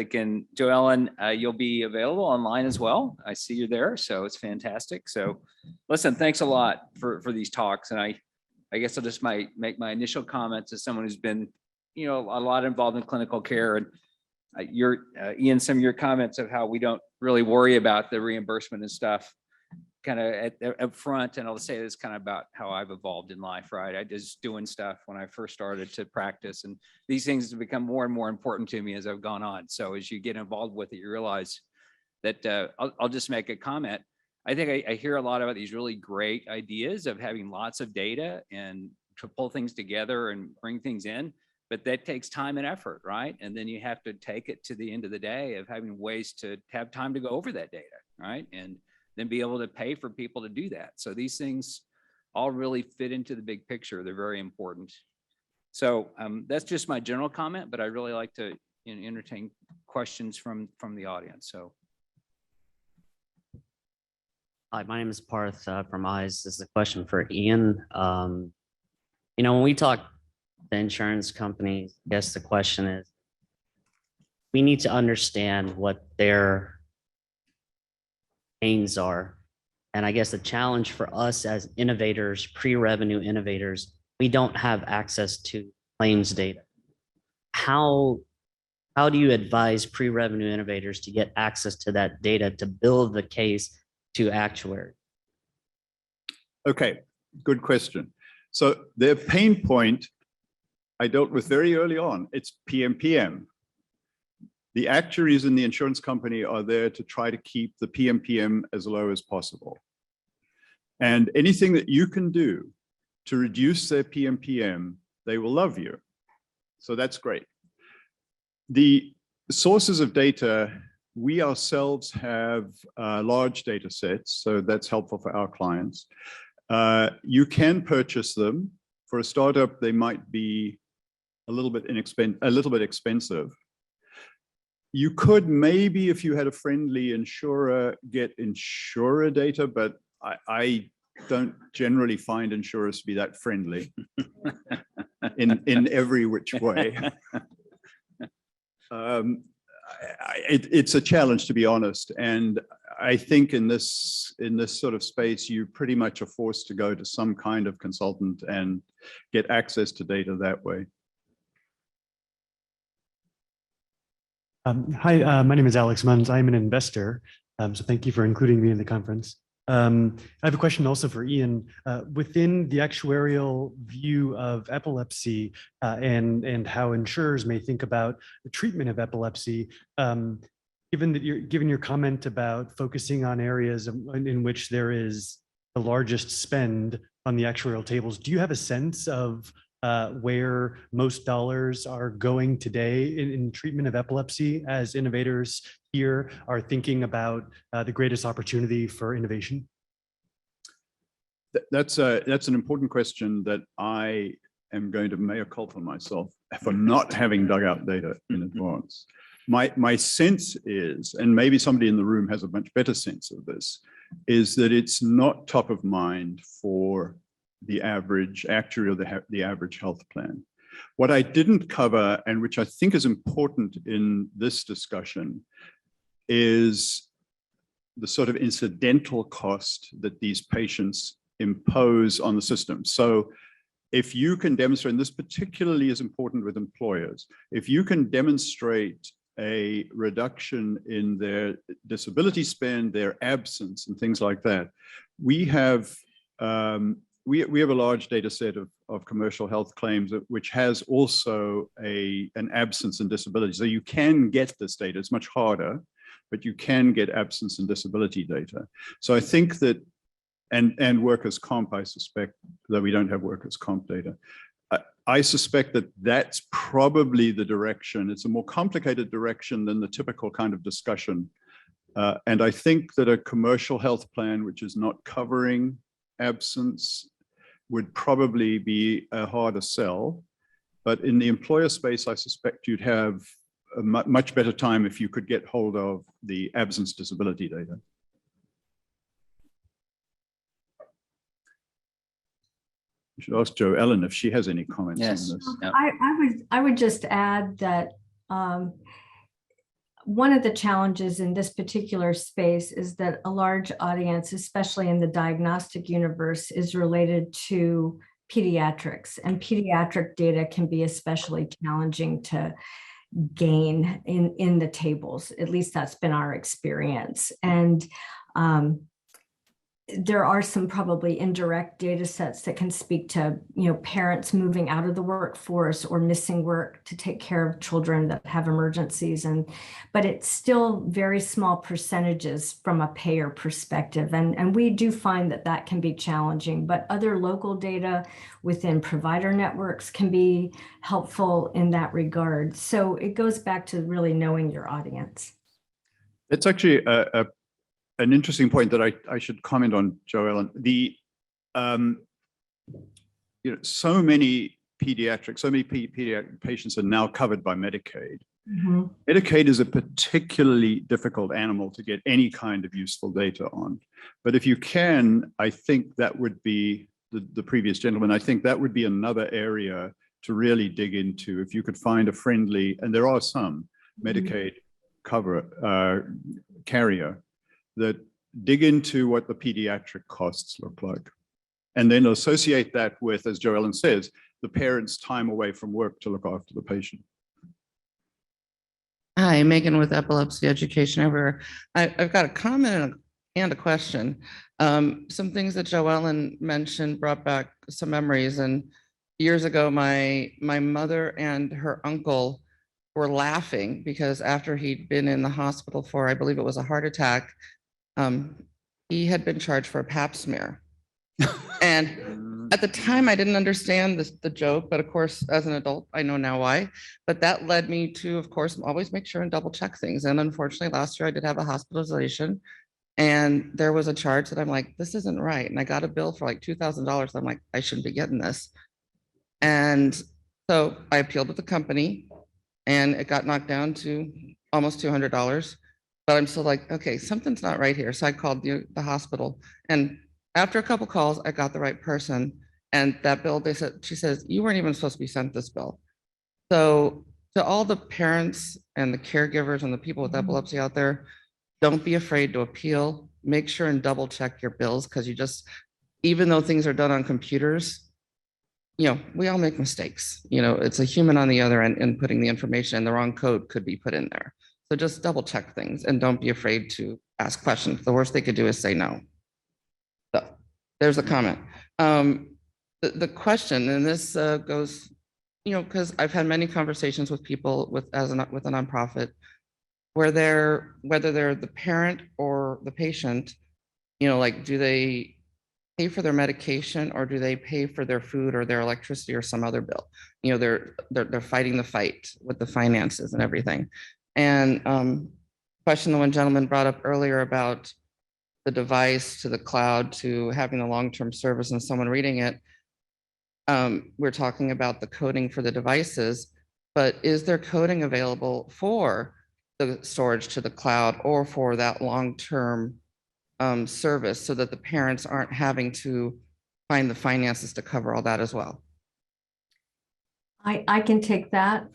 And Joellen, you'll be available online as well. I see you're there, so it's fantastic. So listen, thanks a lot for these talks. And I guess I'll just make my initial comments as someone who's been, a lot involved in clinical care. And Ian, some of your comments of how we don't really worry about the reimbursement and stuff kind of up front. And I'll say this kind of about how I've evolved in life, right? I just doing stuff when I first started to practice, and these things have become more and more important to me as I've gone on. So as you get involved with it, you realize that I'll just make a comment. I think I hear a lot about these really great ideas of having lots of data and to pull things together and bring things in, but that takes time and effort, right? And then you have to take it to the end of the day of having ways to have time to go over that data, right? And then be able to pay for people to do that. So these things all really fit into the big picture. They're very important. So that's just my general comment, but I really like to entertain questions from the audience. So. Hi, my name is Parth from EYES. This is a question for Ian. When we talk to insurance companies, I guess the question is, we need to understand what their pains are. And I guess the challenge for us as innovators, pre-revenue innovators, we don't have access to claims data. How do you advise pre-revenue innovators to get access to that data to build the case to Actuary? Okay, good question. So their pain point I dealt with very early on. It's PMPM. The actuaries in the insurance company are there to try to keep the PMPM as low as possible. And anything that you can do to reduce their PMPM, they will love you. So that's great. The sources of data, we ourselves have large data sets, so that's helpful for our clients. You can purchase them. For a startup, they might be a little bit expensive. You could maybe, if you had a friendly insurer, get insurer data, but I don't generally find insurers to be that friendly in every which way. It's a challenge, to be honest. And I think in this sort of space, you pretty much are forced to go to some kind of consultant and get access to data that way. Hi, my name is Alex Munns. I'm an investor, so thank you for including me in the conference. I have a question also for Ian. Within the actuarial view of epilepsy and how insurers may think about the treatment of epilepsy, given your comment about focusing on areas in which there is the largest spend on the actuarial tables, do you have a sense of where most dollars are going today in treatment of epilepsy as innovators here are thinking about the greatest opportunity for innovation? That's an important question that I am going to mea culpa myself for not having dug out data in advance. My sense is, and maybe somebody in the room has a much better sense of this, is that it's not top of mind for the average actuary or the average health plan. What I didn't cover, and which I think is important in this discussion, is the sort of incidental cost that these patients impose on the system. So if you can demonstrate, and this particularly is important with employers, if you can demonstrate a reduction in their disability spend, their absence, and things like that, we have we have a large data set of commercial health claims, which has also an absence and disability. So you can get this data. It's much harder, but you can get absence and disability data. So I think that, and workers' comp, I suspect, though we don't have workers' comp data, I suspect that that's probably the direction. It's a more complicated direction than the typical kind of discussion. And I think that a commercial health plan, which is not covering absence, would probably be a harder sell. But in the employer space, I suspect you'd have a much better time if you could get hold of the absence disability data. You should ask Joellen if she has any comments on this. I would just add that one of the challenges in this particular space is that a large audience, especially in the diagnostic universe, is related to pediatrics, and pediatric data can be especially challenging to gain in the tables. At least that's been our experience. And there are some probably indirect data sets that can speak to, parents moving out of the workforce or missing work to take care of children that have emergencies. But it's still very small percentages from a payer perspective. And we do find that can be challenging, but other local data within provider networks can be helpful in that regard. So it goes back to really knowing your audience. It's actually an interesting point that I should comment on, Joellen. So many pediatric patients are now covered by Medicaid. Mm-hmm. Medicaid is a particularly difficult animal to get any kind of useful data on. But if you can, I think that would be the previous gentleman. I think that would be another area to really dig into. If you could find a friendly, and there are some Medicaid carrier that dig into what the pediatric costs look like, and then associate that with, as Joellen says, the parent's time away from work to look after the patient. Hi, Megan with Epilepsy Education Everywhere. I've got a comment and a question. Some things that Joellen mentioned brought back some memories. And years ago, my mother and her uncle were laughing because after he'd been in the hospital for, I believe it was a heart attack, he had been charged for a pap smear. And at the time, I didn't understand the joke, but of course, as an adult, I know now why. But that led me to, of course, always make sure and double check things. And unfortunately, last year I did have a hospitalization, and there was a charge that I'm like, this isn't right. And I got a bill for like $2,000. I'm like, I shouldn't be getting this. And so I appealed with the company, and it got knocked down to almost $200. But I'm still like, okay, something's not right here. So I called the hospital, and after a couple calls, I got the right person. And that bill, she says, you weren't even supposed to be sent this bill. So to all the parents and the caregivers and the people with epilepsy out there, don't be afraid to appeal. Make sure and double check your bills, because even though things are done on computers, we all make mistakes. It's a human on the other end inputting the information, and the wrong code could be put in there. So just double check things and don't be afraid to ask questions. The worst they could do is say no. So there's a comment. The question, and this goes, because I've had many conversations with people with a nonprofit, whether they're the parent or the patient, like, do they pay for their medication, or do they pay for their food or their electricity or some other bill? They're fighting the fight with the finances and everything. And question the one gentleman brought up earlier about the device to the cloud to having the long-term service and someone reading it. We're talking about the coding for the devices, but is there coding available for the storage to the cloud or for that long-term service, so that the parents aren't having to find the finances to cover all that as well? I can take that.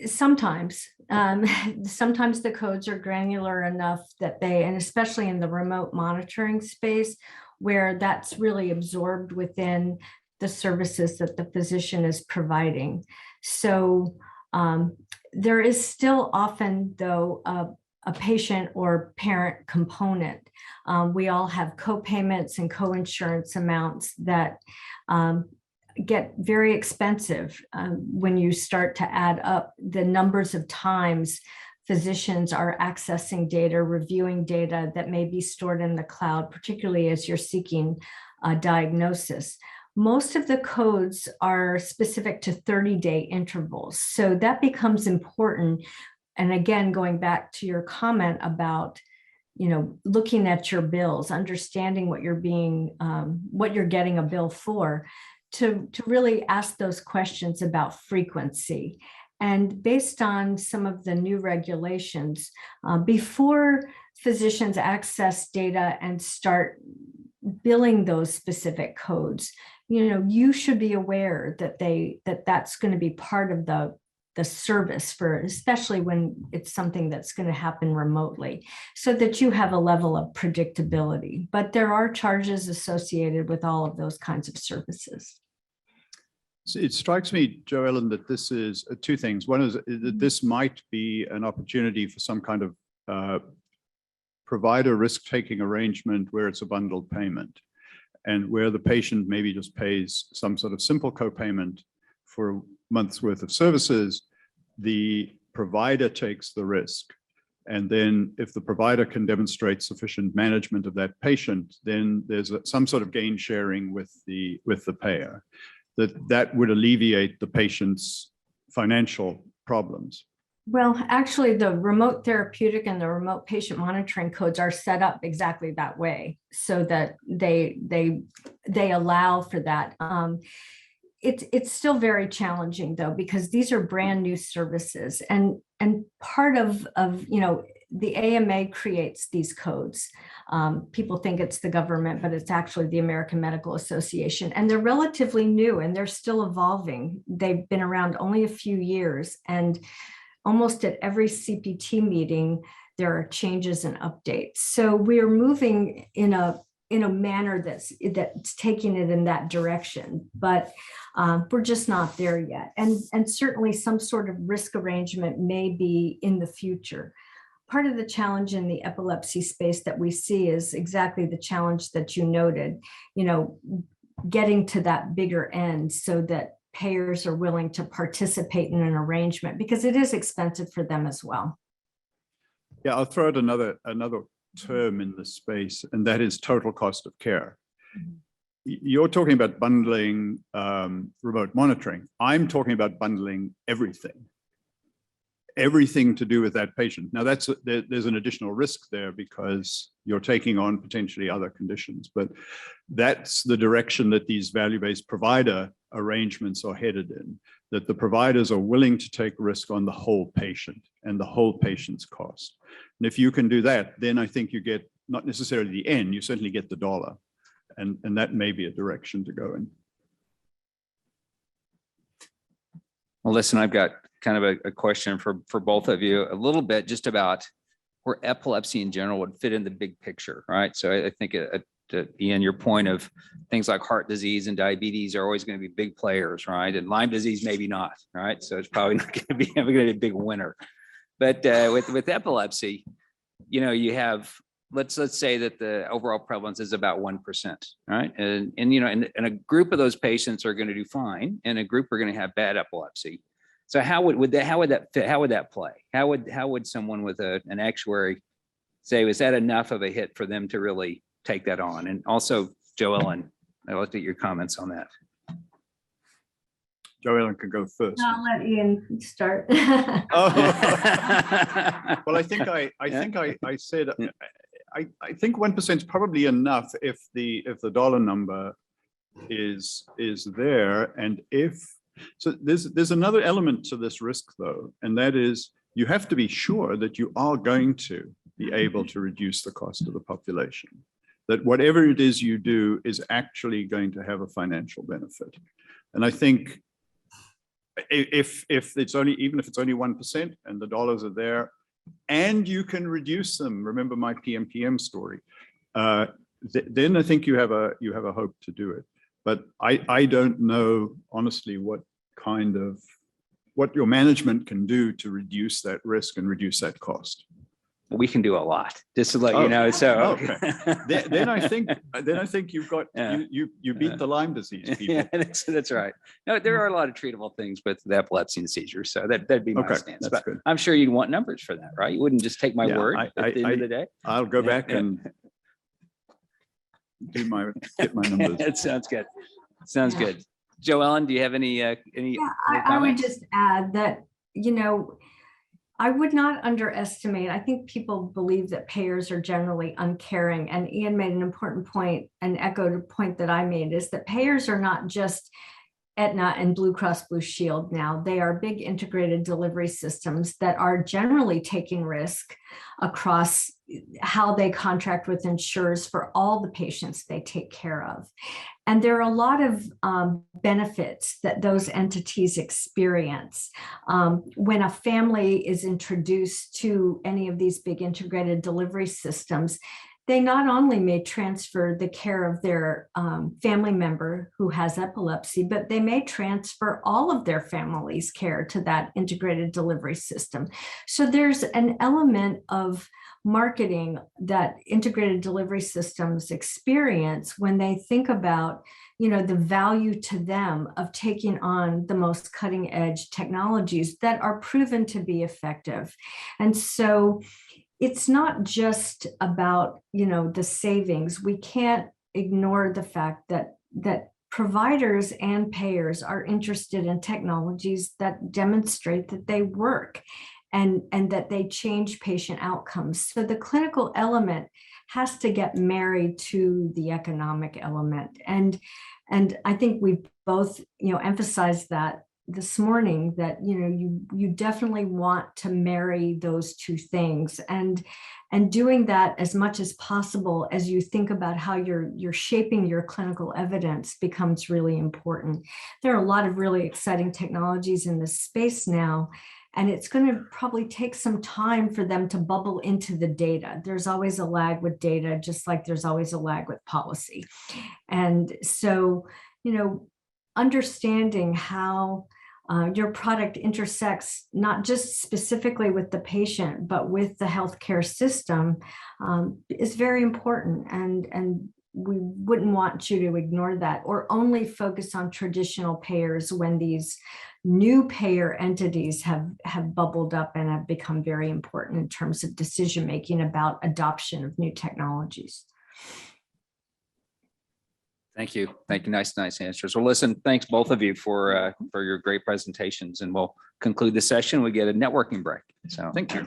Sometimes the codes are granular enough that and especially in the remote monitoring space, where that's really absorbed within the services that the physician is providing. So there is still often, though, a patient or parent component. We all have co-payments and co-insurance amounts that get very expensive when you start to add up the numbers of times physicians are accessing data, reviewing data that may be stored in the cloud, particularly as you're seeking a diagnosis. Most of the codes are specific to 30-day intervals. So that becomes important. And again, going back to your comment about, looking at your bills, understanding what you're getting a bill for, to really ask those questions about frequency. And based on some of the new regulations, before physicians access data and start billing those specific codes, you should be aware that that's going to be part of the the service for, especially when it's something that's going to happen remotely, so that you have a level of predictability. But there are charges associated with all of those kinds of services. It strikes me, Joellen, that this is two things. One is that this might be an opportunity for some kind of provider risk-taking arrangement where it's a bundled payment, and where the patient maybe just pays some sort of simple co-payment for a month's worth of services. The provider takes the risk. And then if the provider can demonstrate sufficient management of that patient, then there's some sort of gain sharing with the payer. That would alleviate the patient's financial problems. Well, actually, the remote therapeutic and the remote patient monitoring codes are set up exactly that way, so that they allow for that. It's still very challenging though, because these are brand new services, and part of the AMA creates these codes. People think it's the government, but it's actually the American Medical Association, and they're relatively new and they're still evolving. They've been around only a few years, and almost at every CPT meeting, there are changes and updates. So we are moving in a manner that's taking it in that direction, but we're just not there yet. And certainly some sort of risk arrangement may be in the future. Part of the challenge in the epilepsy space that we see is exactly the challenge that you noted, getting to that bigger end so that payers are willing to participate in an arrangement, because it is expensive for them as well. Yeah, I'll throw out another term in this space, and that is total cost of care. You're talking about bundling remote monitoring. I'm talking about bundling everything to do with that patient. Now there's an additional risk there because you're taking on potentially other conditions, but that's the direction that these value-based provider arrangements are headed in, that the providers are willing to take risk on the whole patient and the whole patient's cost. And if you can do that, then I think you get not necessarily the end, you certainly get the dollar. And that may be a direction to go in. Well, listen, I've got kind of a question for both of you, a little bit just about where epilepsy in general would fit in the big picture, right? So I think, Ian, your point of things like heart disease and diabetes are always going to be big players, right? And Lyme disease, maybe not, right? So it's probably not going to be a big winner. But with epilepsy, you have, let's say that the overall prevalence is about 1%, right? And a group of those patients are going to do fine, and a group are going to have bad epilepsy. So how would that fit? How would that play? How would someone with an actuary say, was that enough of a hit for them to really take that on? And also, Joellen, I looked at your comments on that. Joellen can go first. I'll let Ian start. Oh. Well, I think I said I think 1% is probably enough if the dollar number is there, and so there's another element to this risk though, and that is you have to be sure that you are going to be able to reduce the cost of the population, that whatever it is you do is actually going to have a financial benefit. And I think if it's only 1% and the dollars are there and you can reduce them, remember my PMPM story, then I think you have a hope to do it. But I don't know honestly what your management can do to reduce that risk and reduce that cost. We can do a lot, just to let you know. So okay. then I think you've got you beat the Lyme disease people. Yeah, that's right. No, there are a lot of treatable things with the epilepsy and seizures. So that'd be my stance. But good. I'm sure you'd want numbers for that, right? You wouldn't just take my word at the end of the day. I'll go back and get my numbers. It sounds good. Sounds good. Joellen, do you have any I would just add that, I would not underestimate. I think people believe that payers are generally uncaring. And Ian made an important point and echoed a point that I made, is that payers are not just Aetna and Blue Cross Blue Shield now. They are big integrated delivery systems that are generally taking risk across, how they contract with insurers for all the patients they take care of. And there are a lot of benefits that those entities experience. When a family is introduced to any of these big integrated delivery systems, they not only may transfer the care of their family member who has epilepsy, but they may transfer all of their family's care to that integrated delivery system. So there's an element of marketing that integrated delivery systems experience when they think about, the value to them of taking on the most cutting edge technologies that are proven to be effective. And so it's not just about, the savings. We can't ignore the fact that providers and payers are interested in technologies that demonstrate that they work and that they change patient outcomes. So the clinical element has to get married to the economic element. And I think we both, emphasized that this morning, that you definitely want to marry those two things, and doing that as much as possible as you think about how you're shaping your clinical evidence becomes really important. There are a lot of really exciting technologies in this space now, and it's going to probably take some time for them to bubble into the data. There's always a lag with data, just like there's always a lag with policy. And so, understanding how your product intersects not just specifically with the patient, but with the healthcare system is very important. And we wouldn't want you to ignore that or only focus on traditional payers when these new payer entities have bubbled up and have become very important in terms of decision-making about adoption of new technologies. Thank you. Thank you. Nice answers. Well, listen, thanks both of you for your great presentations, and we'll conclude the session. We get a networking break. So Thank you.